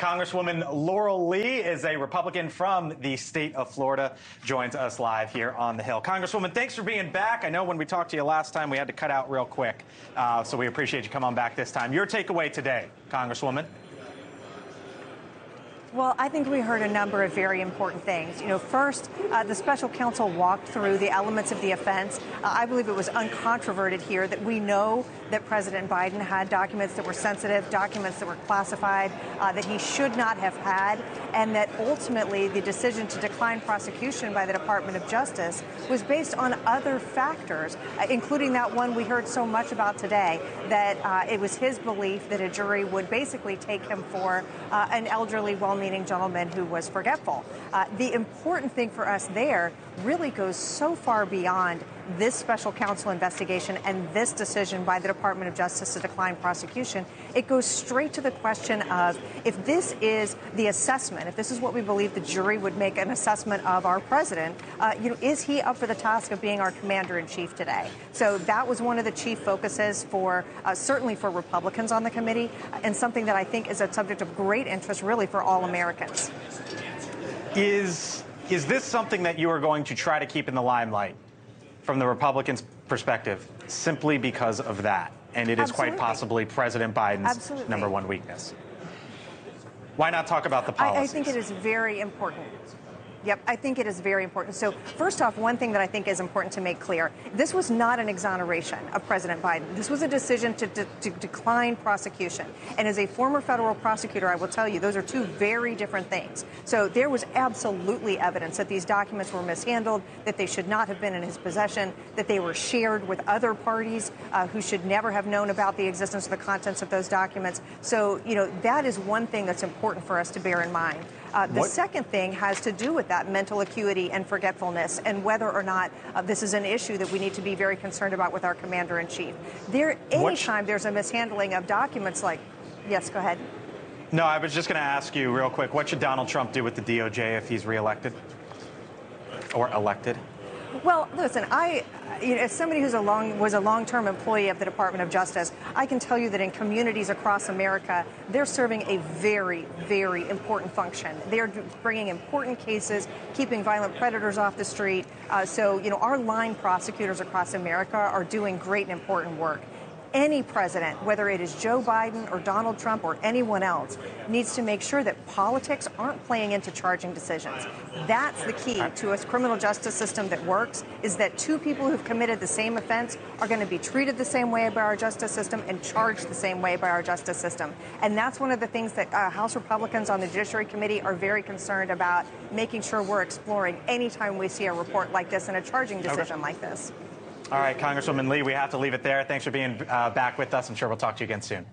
Congresswoman Laurel Lee is a Republican from the state of Florida, joins us live here on the Hill. Congresswoman, thanks for being back. I know when we talked to you last time, we had to cut out real quick, so we appreciate you coming on back this time. Your takeaway today, Congresswoman? Well, I think we heard a number of very important things. First, the special counsel walked through the elements of the offense. I believe it was uncontroverted here that we know that President Biden had documents that were sensitive, documents that were classified, that he should not have had, and that ultimately the decision to decline prosecution by the Department of Justice was based on other factors, including that one we heard so much about today, that it was his belief that a jury would basically take him for an elderly, well-meaning gentleman who was forgetful. The important thing for us there really goes so far beyond this special counsel investigation and this decision by the Department of Justice to decline prosecution. It goes straight to the question of, if this is the assessment, if this is what we believe the jury would make an assessment of our president, is he up for the task of being our commander-in-chief today? So that was one of the chief focuses for certainly for Republicans on the committee, and something that I think is a subject of great interest really for all Americans. Is this something that you are going to try to keep in the limelight from the Republicans' perspective simply because of that? And it is quite possibly President Biden's number one weakness. Why not talk about the policies? I think it is very important. Yep, I think it is very important. So first off, one thing that I think is important to make clear, this was not an exoneration of President Biden. This was a decision to decline prosecution. And as a former federal prosecutor, I will tell you, those are two very different things. So there was absolutely evidence that these documents were mishandled, that they should not have been in his possession, that they were shared with other parties who should never have known about the existence of the contents of those documents. So, that is one thing that's important for us to bear in mind. The second thing has to do with that mental acuity and forgetfulness, and whether or not this is an issue that we need to be very concerned about with our commander-in-chief. Anytime there's a mishandling of documents like, yes, go ahead. No, I was just going to ask you real quick, what should Donald Trump do with the DOJ if he's reelected or elected? Well, listen, as somebody who's was a long-term employee of the Department of Justice, I can tell you that in communities across America, they're serving a very, very important function. They're bringing important cases, keeping violent predators off the street. So, our line prosecutors across America are doing great and important work. Any president, whether it is Joe Biden or Donald Trump or anyone else, needs to make sure that politics aren't playing into charging decisions. That's the key to a criminal justice system that works, is that two people who've committed the same offense are going to be treated the same way by our justice system and charged the same way by our justice system. And that's one of the things that House Republicans on the Judiciary Committee are very concerned about, making sure we're exploring anytime we see a report like this and a charging decision like this. All right, Congresswoman Lee, we have to leave it there. Thanks for being back with us. I'm sure we'll talk to you again soon.